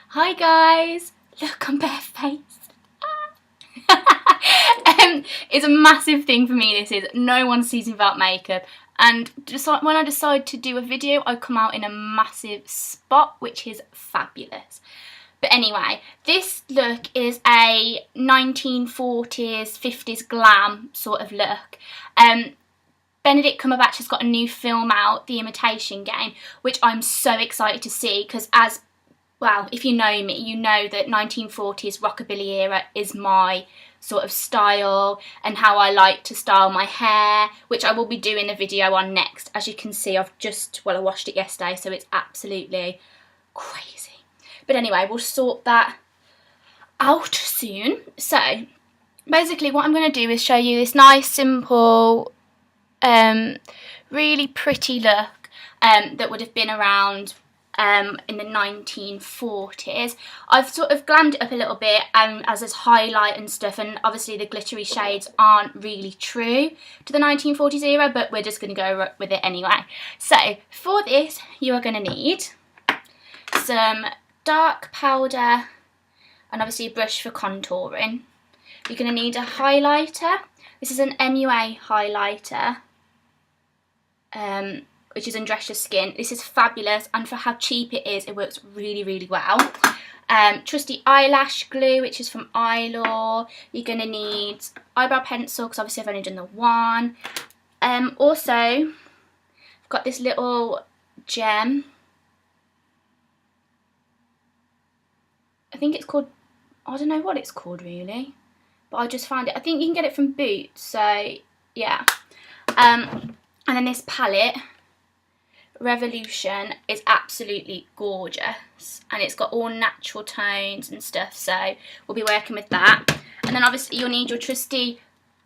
Hi guys! Look, I'm barefaced. It's a massive thing for me, this is. No one sees me without makeup. And just like when I decide to do a video, I come out in a massive spot, which is fabulous. But anyway, this look is a 1940s, 50s glam sort of look. Benedict Cumberbatch has got a new film out, The Imitation Game, which I'm so excited to see because well, if you know me, you know that 1940s rockabilly era is my sort of style and how I like to style my hair, which I will be doing a video on next. As you can see, I washed it yesterday, so it's absolutely crazy. But anyway, we'll sort that out soon. So basically what I'm going to do is show you this nice, simple, really pretty look that would have been around in the 1940s. I've sort of glammed it up a little bit as there's highlight and stuff, and obviously the glittery shades aren't really true to the 1940s era, but we're just going to go with it anyway. So for this you are going to need some dark powder and obviously a brush for contouring. You're going to need a highlighter. This is an MUA highlighter, which is Undress Your Skin. This is fabulous, and for how cheap it is, it works really, really well. Trusty eyelash glue, which is from Eyelaw. You're going to need eyebrow pencil, because obviously I've only done the one. Also, I've got this little gem. I think it's called, I don't know what it's called really, but I just found it. I think you can get it from Boots, so yeah. And then this palette, Revolution, is absolutely gorgeous, and it's got all natural tones and stuff, so we'll be working with that. And then obviously you'll need your trusty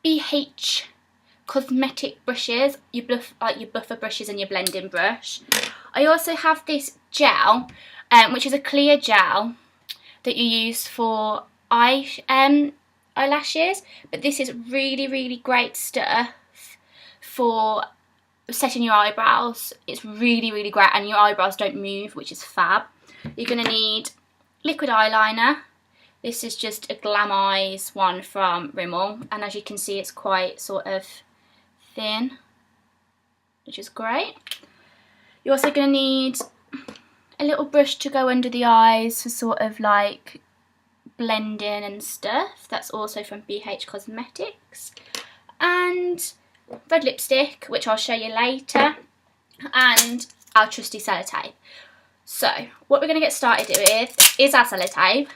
BH cosmetic brushes, your buffer brushes and your blending brush. I also have this gel, which is a clear gel that you use for eyelashes, but this is really, really great stuff for setting your eyebrows. It's really, really great, and your eyebrows don't move, which is fab. You're going to need liquid eyeliner. This is just a Glam Eyes one from Rimmel, and as you can see it's quite sort of thin, which is great. You're also going to need a little brush to go under the eyes for sort of like blending and stuff. That's also from BH Cosmetics. And red lipstick, which I'll show you later, and our trusty sellotape. So what we're going to get started with is our sellotape.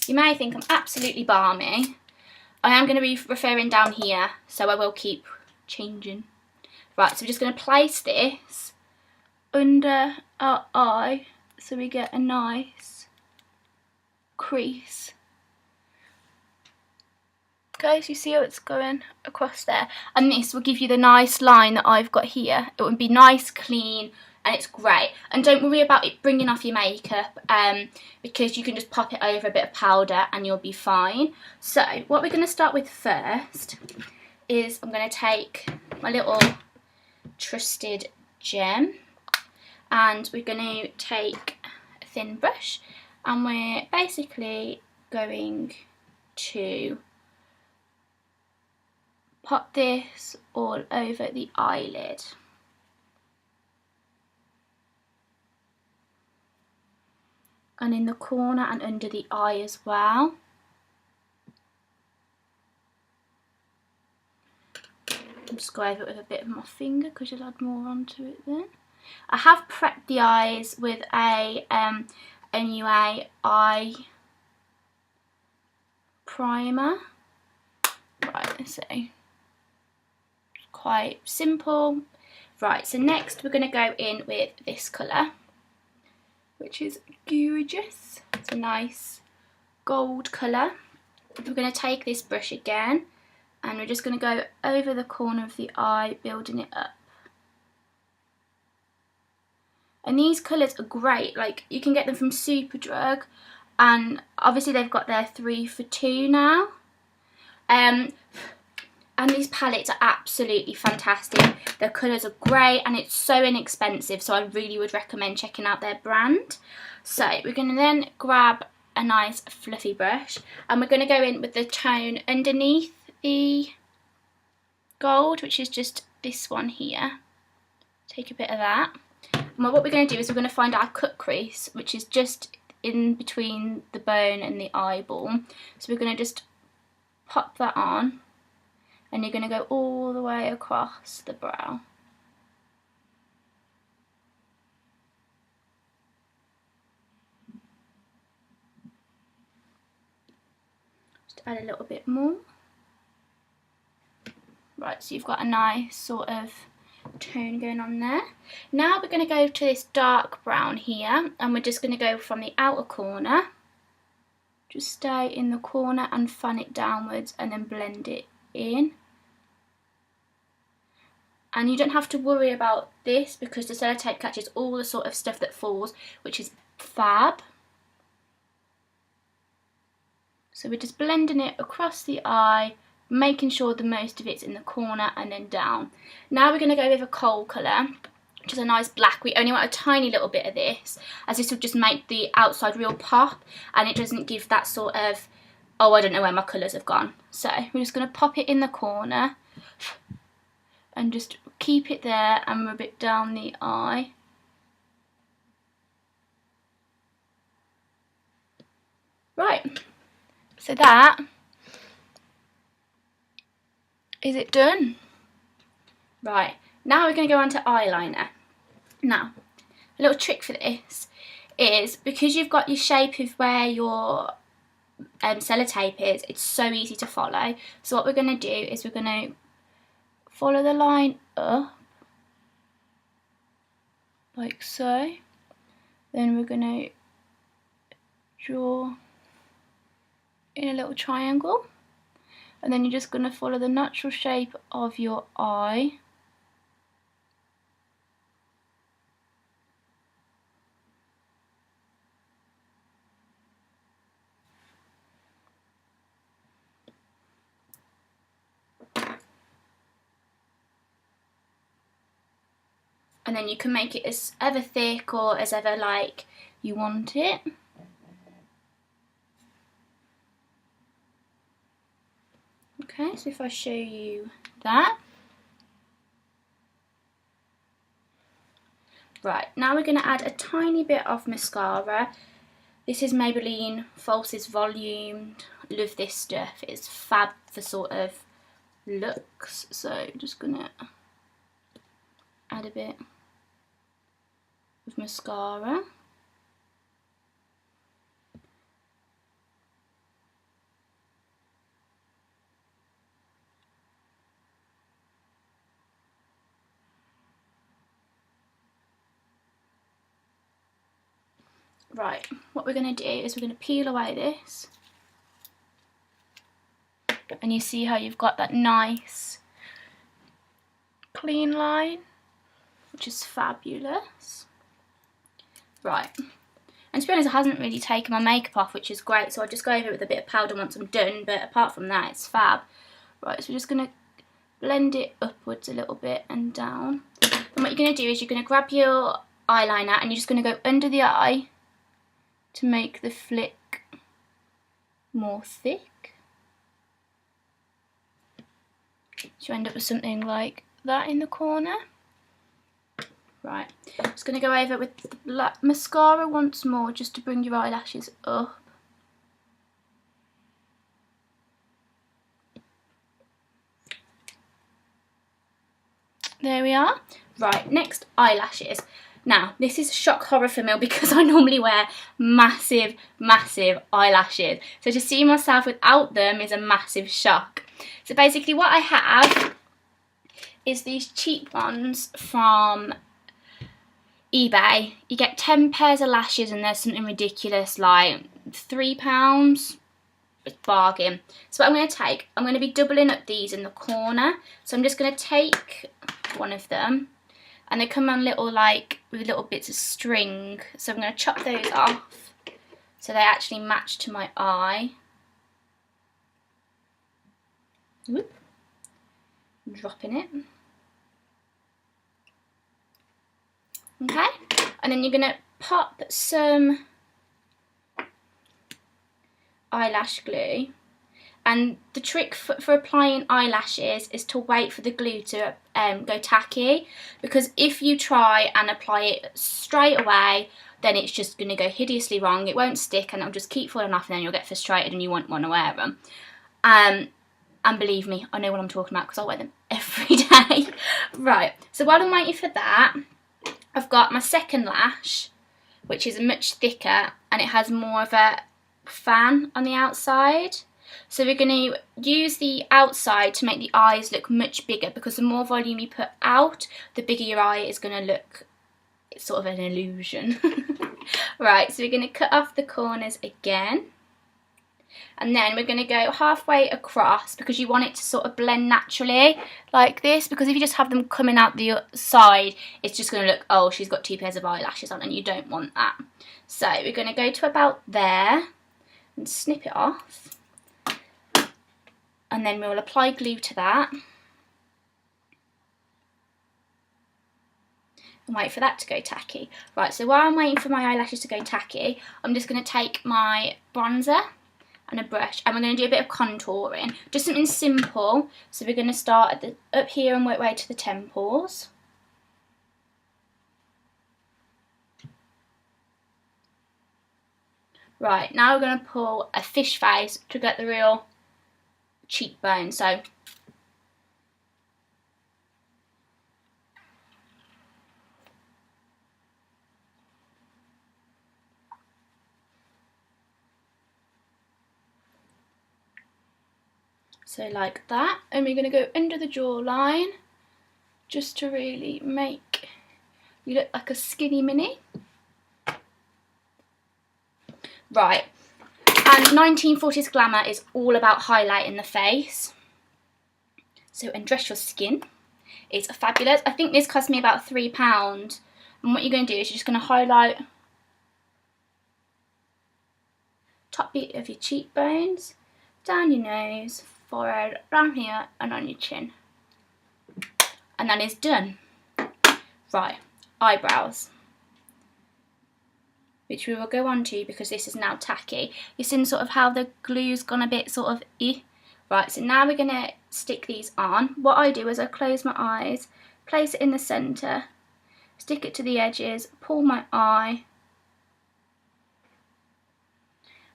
You may think I'm absolutely balmy. I am going to be referring down here, so I will keep changing. Right, so we're just going to place this under our eye so we get a nice crease. Guys, you see how it's going across there? And this will give you the nice line that I've got here. It will be nice, clean, and it's great. And don't worry about it bringing off your makeup, because you can just pop it over a bit of powder and you'll be fine. So what we're going to start with first is I'm going to take my little trusted gem, and we're going to take a thin brush, and we're basically going to pop this all over the eyelid. And in the corner and under the eye as well. I'll just go over it with a bit of my finger because you'll add more onto it then. I have prepped the eyes with a MUA eye primer. Right, let's see. Quite simple. Right, so next we're going to go in with this colour, which is gorgeous. It's a nice gold colour. We're going to take this brush again, and we're just going to go over the corner of the eye, building it up. And these colours are great, like you can get them from Superdrug, and obviously they've got their 3 for 2 now. And these palettes are absolutely fantastic. Their colours are great and it's so inexpensive, so I really would recommend checking out their brand. So we're going to then grab a nice fluffy brush and we're going to go in with the tone underneath the gold, which is just this one here. Take a bit of that. And what we're going to do is we're going to find our cut crease, which is just in between the bone and the eyeball. So we're going to just pop that on. And you're going to go all the way across the brow. Just add a little bit more. Right, so you've got a nice sort of tone going on there. Now we're going to go to this dark brown here, and we're just going to go from the outer corner. Just stay in the corner and fan it downwards and then blend it in. And you don't have to worry about this because the sellotape catches all the sort of stuff that falls, which is fab. So we're just blending it across the eye, making sure the most of it's in the corner and then down. Now we're going to go with a coal colour, which is a nice black. We only want a tiny little bit of this, as this will just make the outside real pop, and it doesn't give that sort of, oh, I don't know where my colours have gone. So we're just going to pop it in the corner and just keep it there and rub it down the eye. Right, so that is it done. Right, now we're going to go on to eyeliner. Now, a little trick for this is, because you've got your shape of where your sellotape is, it's so easy to follow. So what we're going to do is we're going to follow the line up, like so. Then we're going to draw in a little triangle. And then you're just going to follow the natural shape of your eye. And then you can make it as ever thick or as ever like you want it. Okay, so if I show you that. Right, now we're going to add a tiny bit of mascara. This is Maybelline Falsies Volumed. Love this stuff. It's fab for sort of looks. So just going to add a bit of mascara. Right, what we're going to do is we're going to peel away this, and you see how you've got that nice clean line, which is fabulous. Right, and to be honest, it hasn't really taken my makeup off, which is great, so I'll just go over it with a bit of powder once I'm done, but apart from that, it's fab. Right, so we're just going to blend it upwards a little bit and down. And what you're going to do is you're going to grab your eyeliner and you're just going to go under the eye to make the flick more thick. So you end up with something like that in the corner. Right, just going to go over with the black mascara once more just to bring your eyelashes up. There we are. Right, next eyelashes. Now, this is shock horror for me because I normally wear massive, massive eyelashes. So to see myself without them is a massive shock. So basically what I have is these cheap ones from eBay. You get 10 pairs of lashes and there's something ridiculous like £3. It's bargain. So what I'm going to take, I'm going to be doubling up these in the corner. So I'm just going to take one of them. And they come on little, like, with little bits of string. So I'm going to chop those off so they actually match to my eye. Whoop. dropping it. Okay, and then you're going to pop some eyelash glue. And the trick for applying eyelashes is to wait for the glue to go tacky, because if you try and apply it straight away, then it's just going to go hideously wrong. It won't stick and it'll just keep falling off, and then you'll get frustrated and you won't want to wear them. And believe me, I know what I'm talking about because I wear them every day. Right, so while I'm waiting for that, I've got my second lash, which is much thicker and it has more of a fan on the outside. So we're going to use the outside to make the eyes look much bigger, because the more volume you put out, the bigger your eye is going to look. It's sort of an illusion. Right, so we're going to cut off the corners again. And then we're going to go halfway across, because you want it to sort of blend naturally like this, because if you just have them coming out the side, it's just going to look, oh, she's got 2 pairs of eyelashes on, and you don't want that. So we're going to go to about there and snip it off. And then we'll apply glue to that. And wait for that to go tacky. Right, so while I'm waiting for my eyelashes to go tacky, I'm just going to take my bronzer and a brush, and we're going to do a bit of contouring. Just something simple. So we're going to start at up here and work way to the temples. Right, now we're going to pull a fish face to get the real cheekbone. So like that, and we're going to go under the jawline just to really make you look like a skinny mini. Right, and 1940s glamour is all about highlighting the face. So Undress Your Skin is fabulous. I think this cost me about £3. And what you're going to do is you're just going to highlight top bit of your cheekbones, down your nose, forehead, down here, and on your chin. And that is done. Right, eyebrows, which we will go on to because this is now tacky. You've seen sort of how the glue's gone a bit sort of Right, so now we're going to stick these on. What I do is I close my eyes, place it in the centre, stick it to the edges, pull my eye,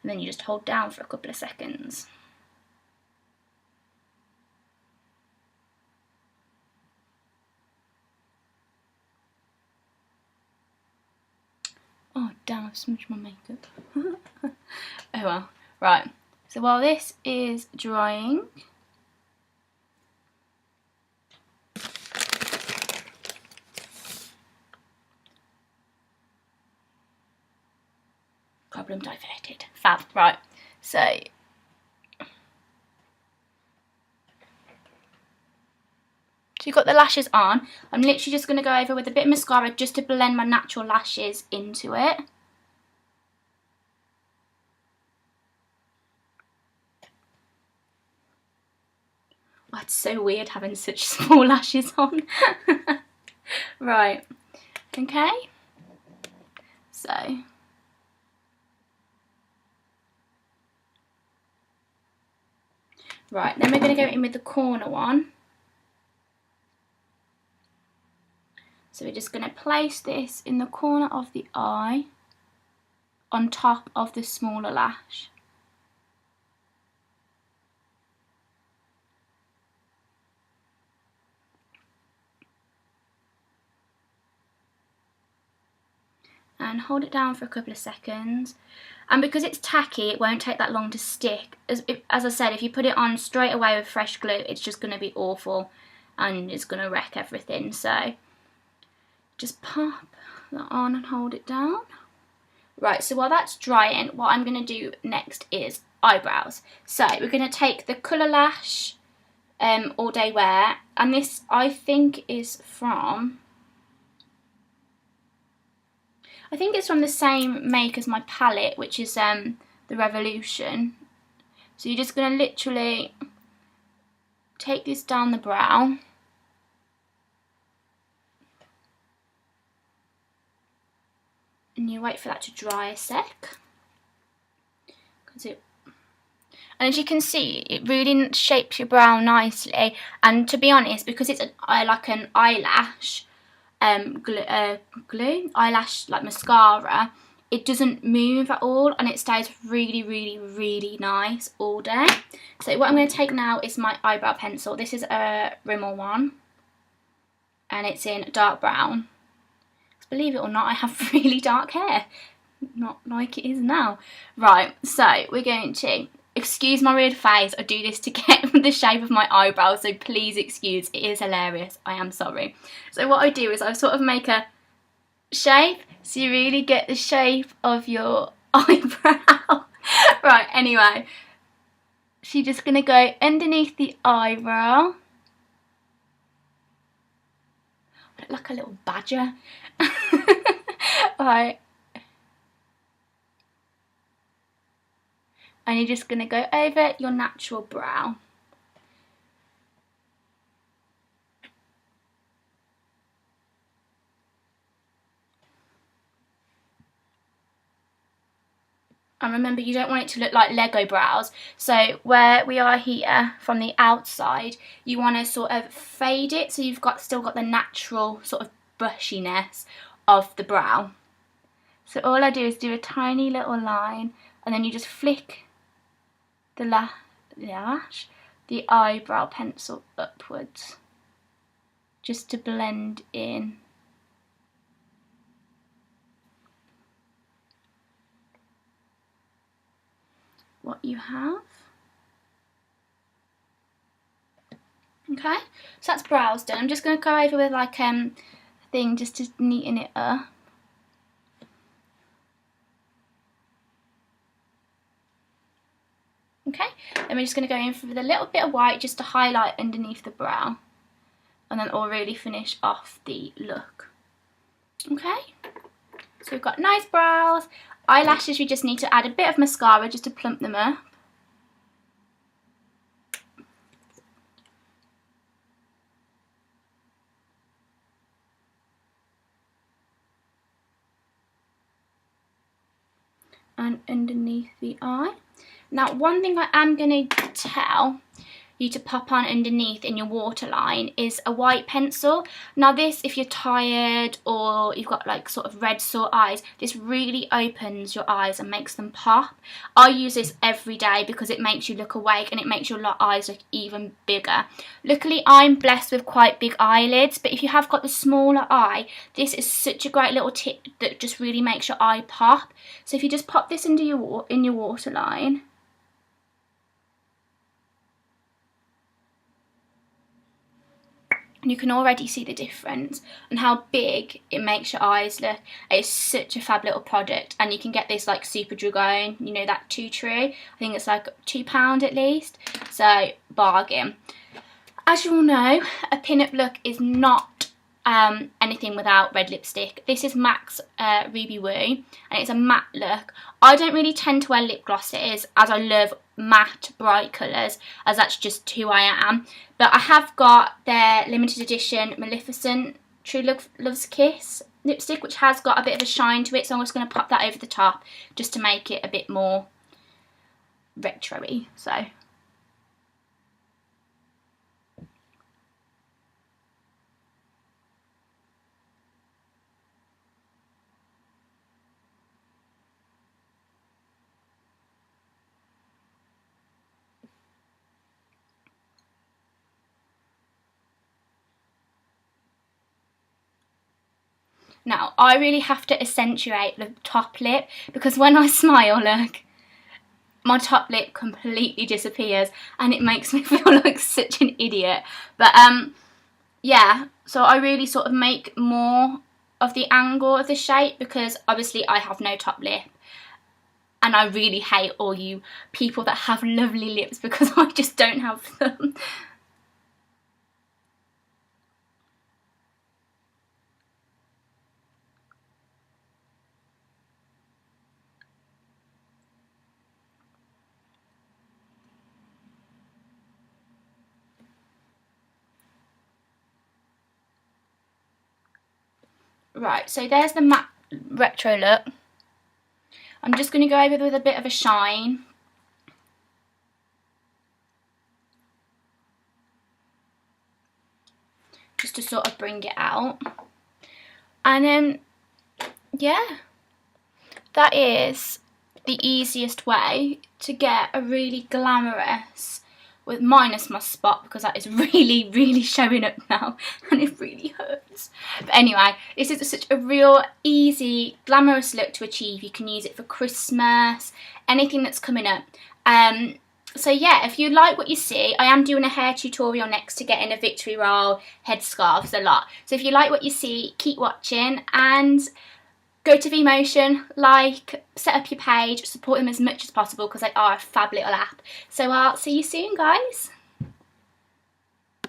and then you just hold down for a couple of seconds. Oh damn, I've smudged my makeup. Oh well. Right, so while this is drying, problem diverted. Fab. Right, so you've got the lashes on. I'm literally just going to go over with a bit of mascara just to blend my natural lashes into it. Oh, it's so weird having such small lashes on. Right, okay, so right, then we're going to go in with the corner one. So we're just going to place this in the corner of the eye on top of the smaller lash. And hold it down for a couple of seconds. And because it's tacky, it won't take that long to stick. As I said, if you put it on straight away with fresh glue, it's just going to be awful and it's going to wreck everything. So just pop that on and hold it down. Right, so while that's drying, what I'm going to do next is eyebrows. So we're going to take the Colour Lash All Day Wear, and this I think is from, I think it's from the same make as my palette, which is the Revolution. So you're just going to literally take this down the brow. And you wait for that to dry a sec. And as you can see, it really shapes your brow nicely. And to be honest, because it's like an eyelash glue, eyelash like mascara, it doesn't move at all, and it stays really, really, really nice all day. So what I'm going to take now is my eyebrow pencil. This is a Rimmel one, and it's in dark brown. Believe it or not, I have really dark hair. Not like it is now. Right, so we're going to, excuse my weird face, I do this to get the shape of my eyebrows, so please excuse, it is hilarious, I am sorry. So what I do is I sort of make a shape, so you really get the shape of your eyebrow. Right, anyway, so you're just going to go underneath the eyebrow. I look like a little badger. Right. And you're just going to go over your natural brow. And remember, you don't want it to look like Lego brows. So where we are here from the outside, you want to sort of fade it so you've still got the natural sort of brushiness of the brow. So all I do is do a tiny little line, and then you just flick the eyebrow pencil upwards just to blend in. What you have. Okay, so that's brows done. I'm just going to go over with like a thing just to neaten it up. Okay, then we're just going to go in with a little bit of white just to highlight underneath the brow, and then it'll really finish off the look. Okay, so we've got nice brows. Eyelashes, we just need to add a bit of mascara just to plump them up. And underneath the eye. Now, one thing I am going to tell you to pop on underneath in your waterline is a white pencil. Now this, if you're tired or you've got like sort of red sore eyes, this really opens your eyes and makes them pop. I use this every day because it makes you look awake and it makes your eyes look even bigger. Luckily I'm blessed with quite big eyelids, but if you have got the smaller eye, this is such a great little tip that just really makes your eye pop. So if you just pop this into your waterline, and you can already see the difference and how big it makes your eyes look. It's such a fab little product, and you can get this like Superdrug, you know, that 2 tree. I think it's like £2 at least, so bargain. As you all know, a pin-up look is not anything without red lipstick. This is MAC's Ruby Woo, and it's a matte look. I don't really tend to wear lip glosses as I love matte bright colours, as that's just who I am, but I have got their limited edition Maleficent True Love's Kiss lipstick, which has got a bit of a shine to it, so I'm just going to pop that over the top just to make it a bit more retro-y. So now, I really have to accentuate the top lip, because when I smile, look, my top lip completely disappears and it makes me feel like such an idiot. But yeah, so I really sort of make more of the angle of the shape, because obviously I have no top lip. And I really hate all you people that have lovely lips, because I just don't have them. Right, so there's the matte retro look. I'm just going to go over with a bit of a shine. Just to sort of bring it out. And then, yeah, that is the easiest way to get a really glamorous, with minus my spot because that is really, really showing up now and it really hurts. But anyway, this is such a real easy, glamorous look to achieve. You can use it for Christmas, anything that's coming up. So yeah, if you like what you see, I am doing a hair tutorial next to getting a victory roll, headscarves, a lot. So if you like what you see, keep watching and go to Veeemotion, set up your page, support them as much as possible because they are a fab little app. So I'll see you soon, guys.